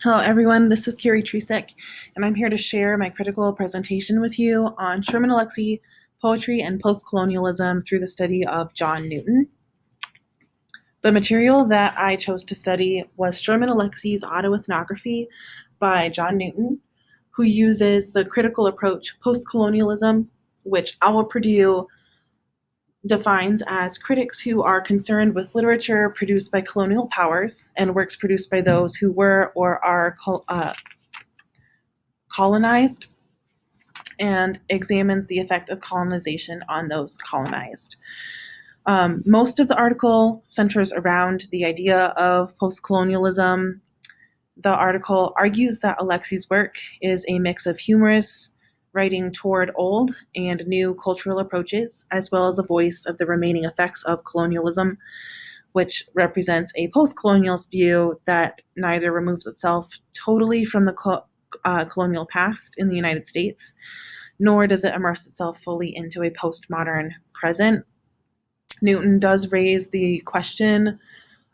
Hello, everyone. This is Carrie Trecek, and I'm here to share my critical presentation with you on Sherman Alexie poetry and post-colonialism through the study of John Newton. The material that I chose to study was Sherman Alexie's autoethnography by John Newton, who uses the critical approach post-colonialism, which Owl Purdue defines as critics who are concerned with literature produced by colonial powers and works produced by those who were or are colonized, and examines the effect of colonization on those colonized. Most of the article centers around the idea of post-colonialism. The article argues that Alexie's work is a mix of humorous writing toward old and new cultural approaches, as well as a voice of the remaining effects of colonialism, which represents a post-colonialist view that neither removes itself totally from the colonial past in the United States, nor does it immerse itself fully into a postmodern present. Newton does raise the question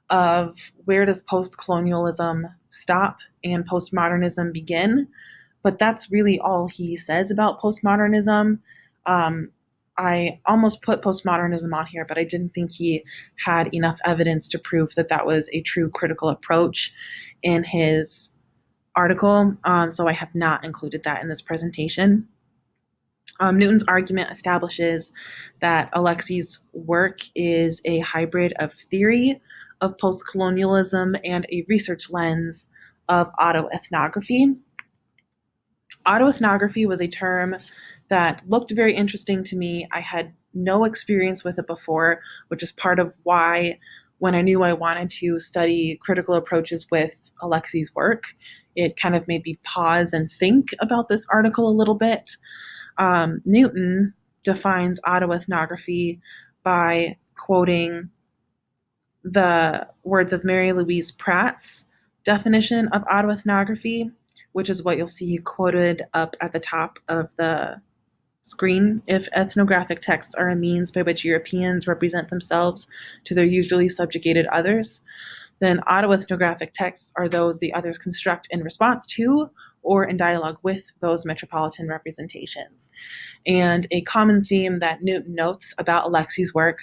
of where does post-colonialism stop and postmodernism begin, but that's really all he says about postmodernism. I almost put postmodernism on here, but I didn't think he had enough evidence to prove that that was a true critical approach in his article, so I have not included that in this presentation. Newton's argument establishes that Alexie's work is a hybrid of theory of post-colonialism and a research lens of autoethnography. Autoethnography was a term that looked very interesting to me. I had no experience with it before, which is part of why when I knew I wanted to study critical approaches with Alexie's work, it kind of made me pause and think about this article a little bit. Newton defines autoethnography by quoting the words of Mary Louise Pratt's definition of autoethnography, which is what you'll see quoted up at the top of the screen. If ethnographic texts are a means by which Europeans represent themselves to their usually subjugated others, then autoethnographic texts are those the others construct in response to or in dialogue with those metropolitan representations. And a common theme that Newton notes about Alexie's work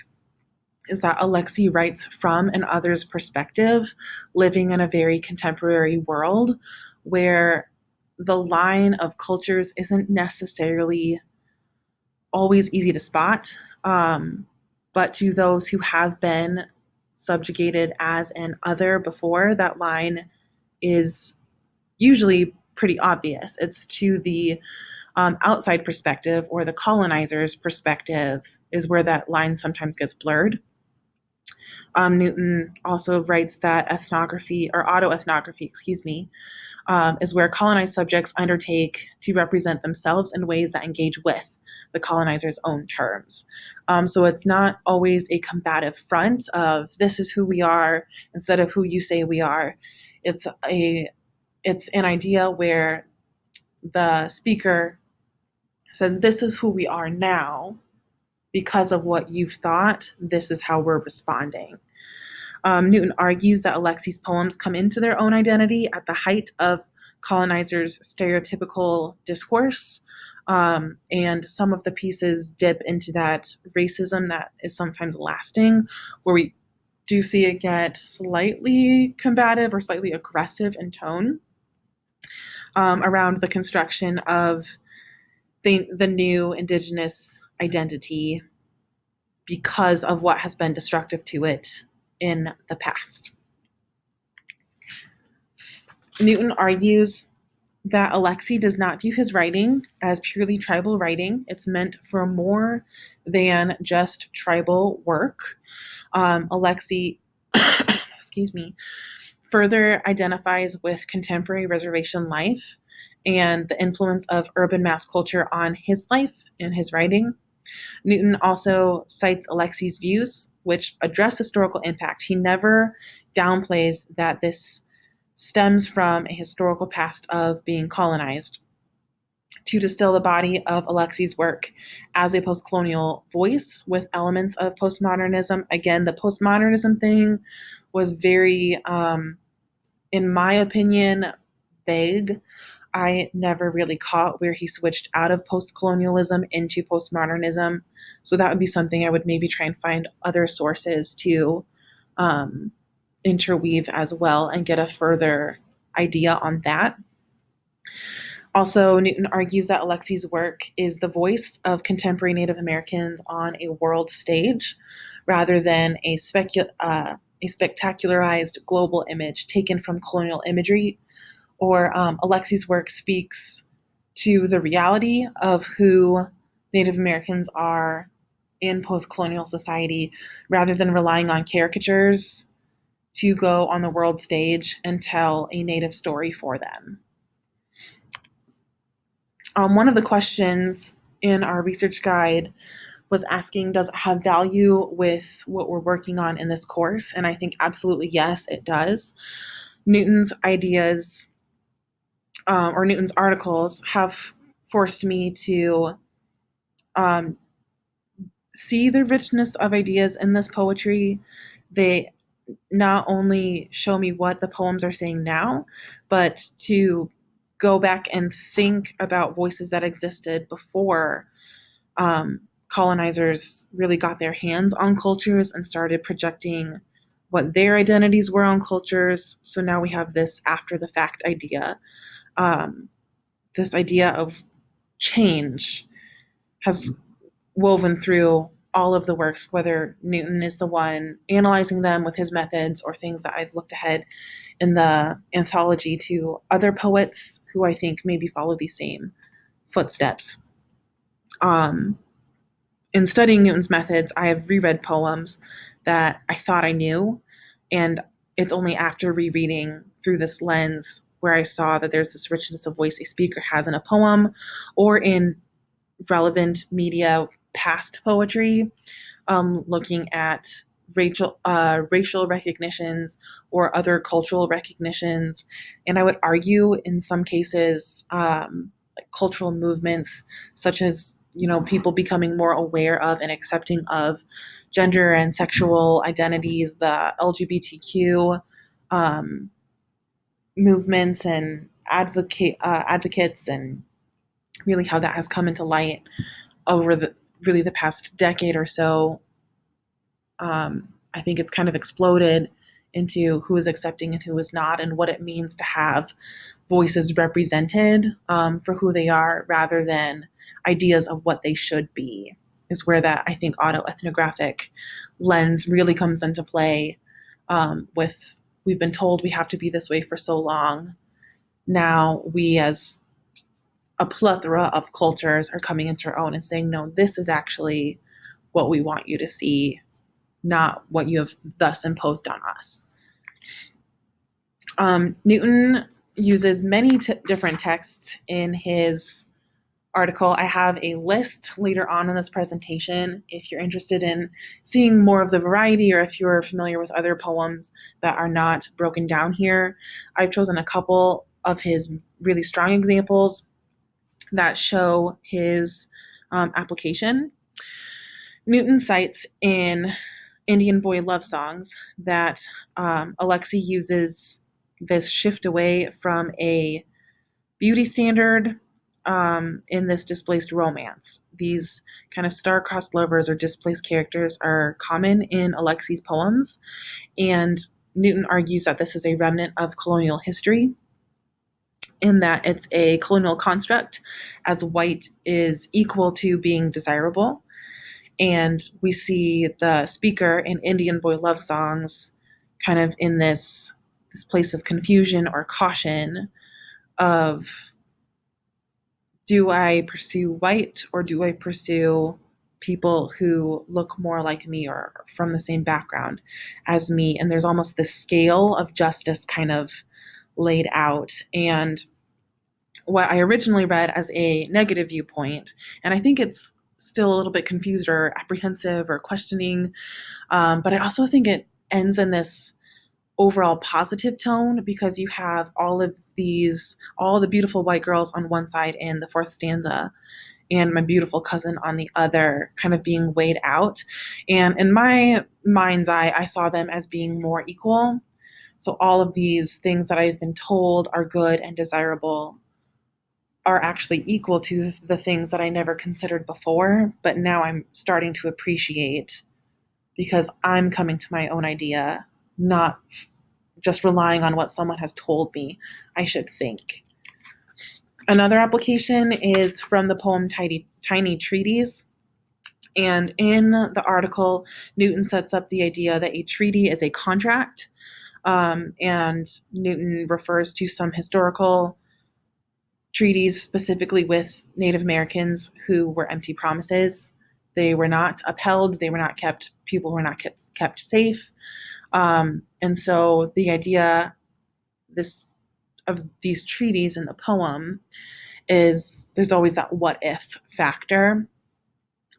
is that Alexie writes from an other's perspective, living in a very contemporary world where the line of cultures isn't necessarily always easy to spot, but to those who have been subjugated as an other before, that line is usually pretty obvious. It's to the outside perspective or the colonizer's perspective is where that line sometimes gets blurred. Newton also writes that ethnography, or autoethnography, is where colonized subjects undertake to represent themselves in ways that engage with the colonizer's own terms. So it's not always a combative front of this is who we are instead of who you say we are. It's an idea where the speaker says this is who we are now because of what you've thought, this is how we're responding. Newton argues that Alexie's poems come into their own identity at the height of colonizers' stereotypical discourse, and some of the pieces dip into that racism that is sometimes lasting, where we do see it get slightly combative or slightly aggressive in tone around the construction of the new Indigenous identity because of what has been destructive to it in the past. Newton argues that Alexie does not view his writing as purely tribal writing. It's meant for more than just tribal work. Alexie, further identifies with contemporary reservation life and the influence of urban mass culture on his life and his writing. Newton also cites Alexie's views, which address historical impact. He never downplays that this stems from a historical past of being colonized. To distill the body of Alexie's work as a post-colonial voice with elements of postmodernism. Again, the postmodernism thing was very, in my opinion, vague. I never really caught where he switched out of post-colonialism into postmodernism. So that would be something I would maybe try and find other sources to um, interweave as well and get a further idea on that. Also, Newton argues that Alexi's work is the voice of contemporary Native Americans on a world stage rather than a spectacularized global image taken from colonial imagery. Or Alexi's work speaks to the reality of who Native Americans are in post colonial society rather than relying on caricatures to go on the world stage and tell a Native story for them. One of the questions in our research guide was asking, does it have value with what we're working on in this course? And I think absolutely yes, it does. Newton's ideas or Newton's articles have forced me to um, see the richness of ideas in this poetry. They not only show me what the poems are saying now, but to go back and think about voices that existed before colonizers really got their hands on cultures and started projecting what their identities were on cultures. So now we have this after the fact idea. This idea of change has woven through all of the works, whether Newton is the one analyzing them with his methods or things that I've looked ahead in the anthology to other poets who I think maybe follow these same footsteps. In studying Newton's methods, I have reread poems that I thought I knew, and it's only after rereading through this lens where I saw that there's this richness of voice a speaker has in a poem or in relevant media past poetry, looking at racial recognitions or other cultural recognitions. And I would argue in some cases, like cultural movements such as, people becoming more aware of and accepting of gender and sexual identities, the LGBTQ movements and advocates, and really how that has come into light over the past decade or so. I think it's kind of exploded into who is accepting and who is not, and what it means to have voices represented for who they are rather than ideas of what they should be, is where that I think autoethnographic lens really comes into play. With we've been told we have to be this way for so long. Now we, as a plethora of cultures, are coming into our own and saying, no, this is actually what we want you to see, not what you have thus imposed on us. Newton uses many different texts in his article. I have a list later on in this presentation if you're interested in seeing more of the variety, or if you're familiar with other poems that are not broken down here. I've chosen a couple of his really strong examples that show his application. Newton cites in Indian Boy Love Songs that Alexi uses this shift away from a beauty standard in this displaced romance. These kind of star-crossed lovers or displaced characters are common in Alexi's poems, and Newton argues that this is a remnant of colonial history, in that it's a colonial construct, as white is equal to being desirable. And we see the speaker in Indian Boy Love Songs kind of in this place of confusion or caution of, do I pursue white or do I pursue people who look more like me or from the same background as me? And there's almost this scale of justice kind of laid out. And what I originally read as a negative viewpoint, and I think it's still a little bit confused or apprehensive or questioning, but I also think it ends in this overall positive tone, because you have all the beautiful white girls on one side in the fourth stanza and my beautiful cousin on the other, kind of being weighed out. And in my mind's eye, I saw them as being more equal. So all of these things that I've been told are good and desirable are actually equal to the things that I never considered before, but now I'm starting to appreciate because I'm coming to my own idea, not just relying on what someone has told me I should think. Another application is from the poem Tiny Treaties. And in the article, Newton sets up the idea that a treaty is a contract. And Newton refers to some historical treaties, specifically with Native Americans, who were empty promises. They were not upheld, they were not kept, people were not kept safe. And so the idea this of these treaties in the poem is there's always that what if factor.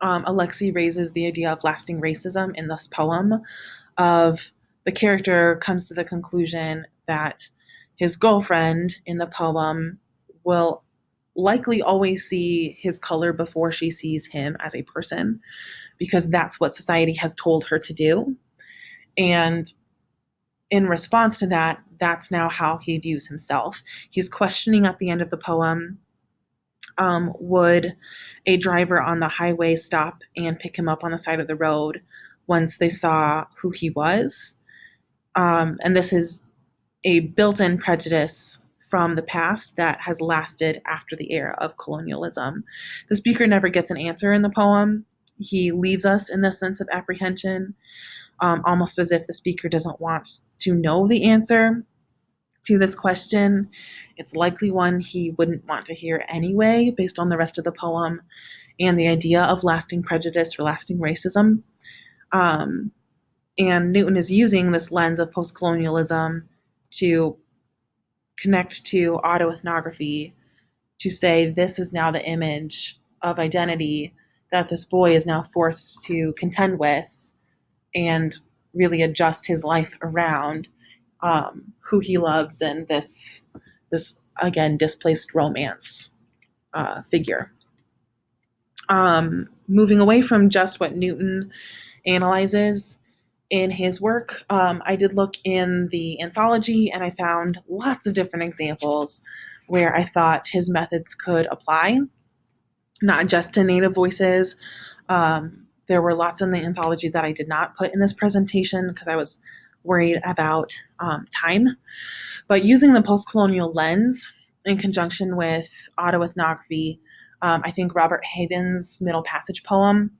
Alexei raises the idea of lasting racism in this poem of the character comes to the conclusion that his girlfriend in the poem will likely always see his color before she sees him as a person because that's what society has told her to do. And in response to that, that's now how he views himself. He's questioning at the end of the poem, would a driver on the highway stop and pick him up on the side of the road once they saw who he was? And this is a built-in prejudice from the past that has lasted after the era of colonialism. The speaker never gets an answer in the poem. He leaves us in this sense of apprehension, almost as if the speaker doesn't want to know the answer to this question. It's likely one he wouldn't want to hear anyway, based on the rest of the poem and the idea of lasting prejudice or lasting racism. And Newton is using this lens of post-colonialism to connect to autoethnography to say this is now the image of identity that this boy is now forced to contend with and really adjust his life around who he loves and this again displaced romance figure. Moving away from just what Newton analyzes in his work, I did look in the anthology and I found lots of different examples where I thought his methods could apply, not just to Native voices. There were lots in the anthology that I did not put in this presentation because I was worried about time. But using the post-colonial lens in conjunction with autoethnography, I think Robert Hayden's Middle Passage poem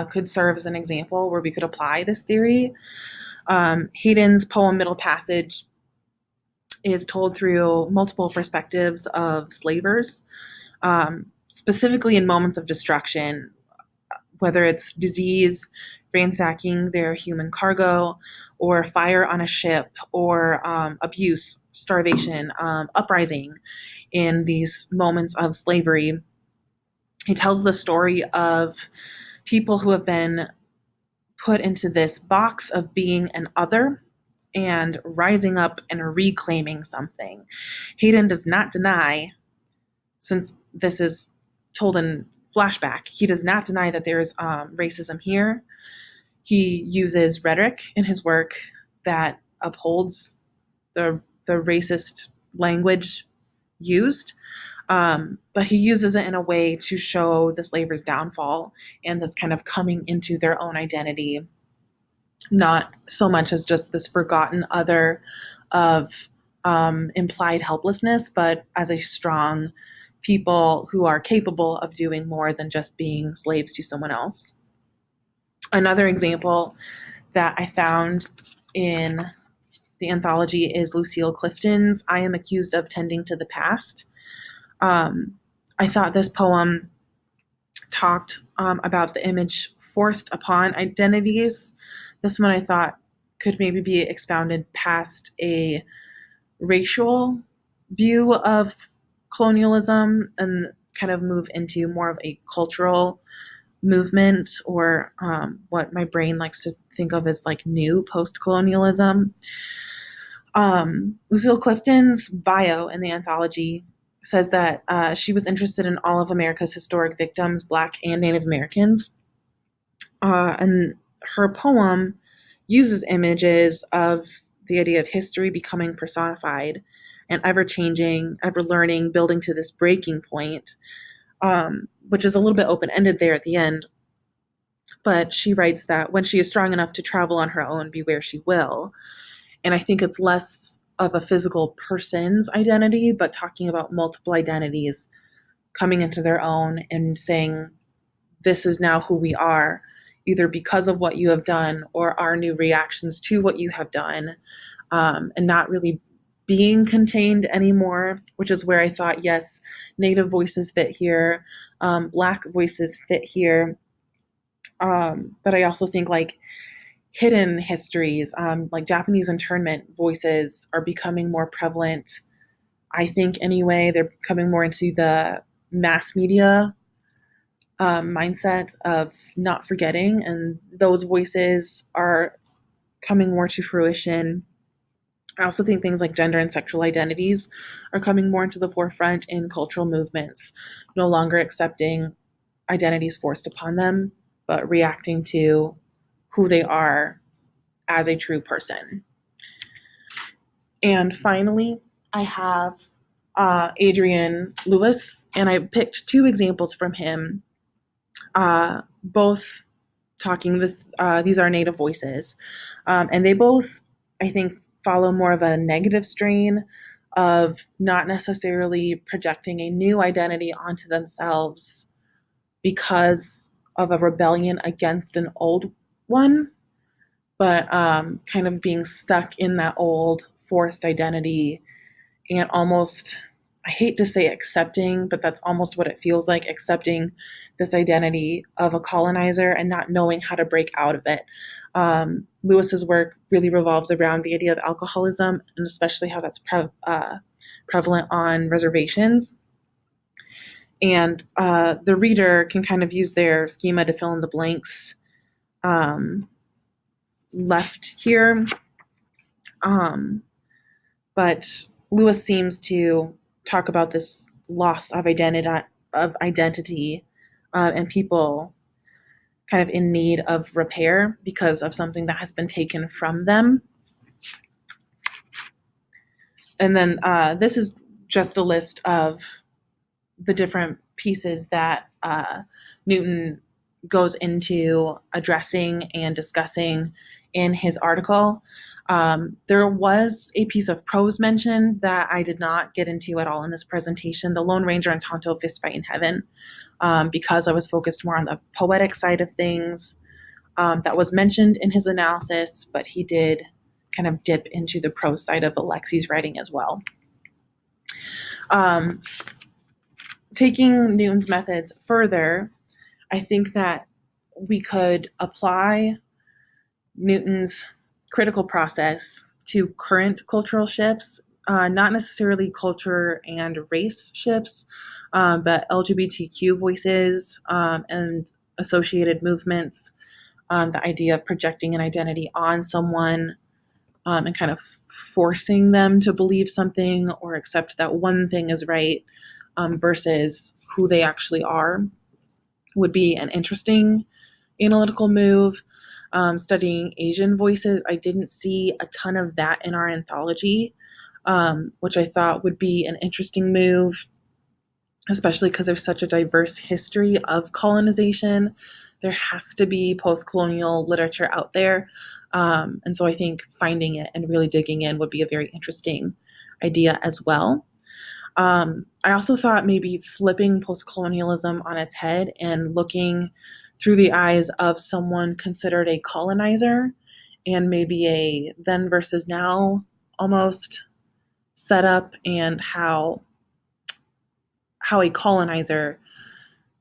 could serve as an example where we could apply this theory. Hayden's poem Middle Passage is told through multiple perspectives of slavers, specifically in moments of destruction, whether it's disease, ransacking their human cargo, or fire on a ship, or abuse, starvation, uprising in these moments of slavery. He tells the story of people who have been put into this box of being an other and rising up and reclaiming something. Hayden does not deny, since this is told in flashback, he does not deny that there is racism here. He uses rhetoric in his work that upholds the racist language used, but he uses it in a way to show the slavers' downfall and this kind of coming into their own identity, not so much as just this forgotten other of implied helplessness, but as a strong people who are capable of doing more than just being slaves to someone else. Another example that I found in the anthology is Lucille Clifton's I Am Accused of Tending to the Past. I thought this poem talked about the image forced upon identities. This one I thought could maybe be expounded past a racial view of colonialism and kind of move into more of a cultural movement, or what my brain likes to think of as like new post-colonialism. Lucille Clifton's bio in the anthology says that she was interested in all of America's historic victims, Black and Native Americans. And her poem uses images of the idea of history becoming personified and ever changing, ever learning, building to this breaking point, which is a little bit open ended there at the end. But she writes that when she is strong enough to travel on her own, be where she will. And I think it's less of a physical person's identity, but talking about multiple identities coming into their own and saying, this is now who we are, either because of what you have done or our new reactions to what you have done, and not really being contained anymore, which is where I thought, yes, Native voices fit here, Black voices fit here. But I also think like hidden histories, like Japanese internment voices are becoming more prevalent. I think anyway, they're coming more into the mass media mindset of not forgetting, and those voices are coming more to fruition. I also think things like gender and sexual identities are coming more into the forefront in cultural movements, no longer accepting identities forced upon them, but reacting to who they are as a true person. And finally, I have Adrian Lewis, and I picked two examples from him, both talking this. These are Native voices, and they both, I think, follow more of a negative strain of not necessarily projecting a new identity onto themselves because of a rebellion against an old one, but kind of being stuck in that old forced identity and almost, I hate to say accepting, but that's almost what it feels like, accepting this identity of a colonizer and not knowing how to break out of it. Lewis's work really revolves around the idea of alcoholism and especially how that's prevalent on reservations. And the reader can kind of use their schema to fill in the blanks left here. But Lewis seems to talk about this loss of identity, and people kind of in need of repair because of something that has been taken from them. And then this is just a list of the different pieces that Newton goes into addressing and discussing in his article. There was a piece of prose mentioned that I did not get into at all in this presentation, the Lone Ranger and Tonto Fistfight in Heaven, because I was focused more on the poetic side of things. That was mentioned in his analysis, but he did kind of dip into the prose side of Alexi's writing as well. Taking Newton's methods further, I think that we could apply Newton's critical process to current cultural shifts, not necessarily culture and race shifts, but LGBTQ voices and associated movements, the idea of projecting an identity on someone and kind of forcing them to believe something or accept that one thing is right versus who they actually are would be an interesting analytical move. Studying Asian voices, I didn't see a ton of that in our anthology, which I thought would be an interesting move, especially because there's such a diverse history of colonization. There has to be post-colonial literature out there. And so I think finding it and really digging in would be a very interesting idea as well. I also thought maybe flipping post-colonialism on its head and looking through the eyes of someone considered a colonizer and maybe a then versus now almost setup, and how a colonizer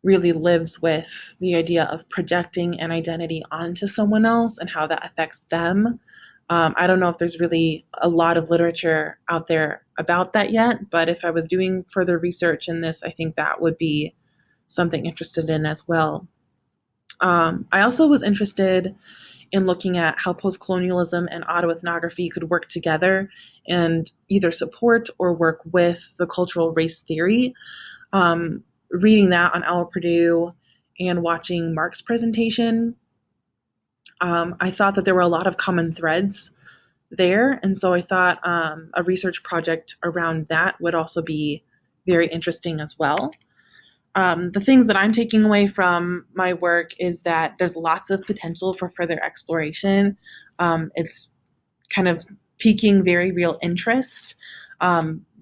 really lives with the idea of projecting an identity onto someone else and how that affects them. I don't know if there's really a lot of literature out there about that yet, but if I was doing further research in this, I think that would be something interested in as well. I also was interested in looking at how post-colonialism and autoethnography could work together and either support or work with the cultural race theory. Reading that on Owl Purdue and watching Mark's presentation, I thought that there were a lot of common threads there. And so I thought a research project around that would also be very interesting as well. The things that I'm taking away from my work is that there's lots of potential for further exploration. It's kind of piquing very real interest,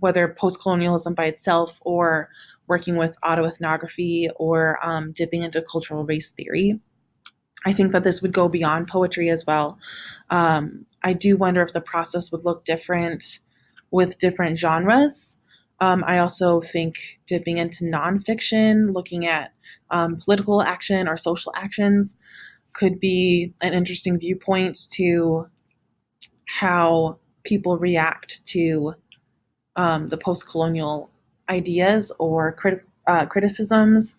whether post-colonialism by itself or working with autoethnography or dipping into cultural race theory. I think that this would go beyond poetry as well. I do wonder if the process would look different with different genres. I also think dipping into nonfiction, looking at political action or social actions, could be an interesting viewpoint to how people react to the post colonial ideas or criticisms.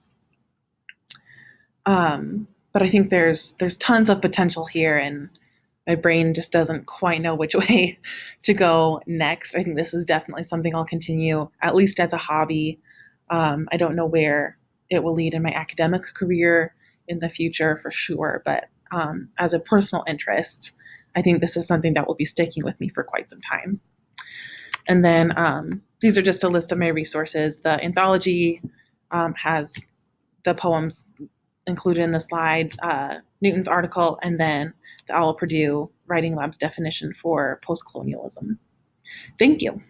But I think there's tons of potential here, and my brain just doesn't quite know which way to go next. I think this is definitely something I'll continue, at least as a hobby. I don't know where it will lead in my academic career in the future for sure, but as a personal interest, I think this is something that will be sticking with me for quite some time. And then these are just a list of my resources. The anthology has the poems included in the slide, Newton's article, and then the Owl Purdue Writing Lab's definition for post-colonialism. Thank you.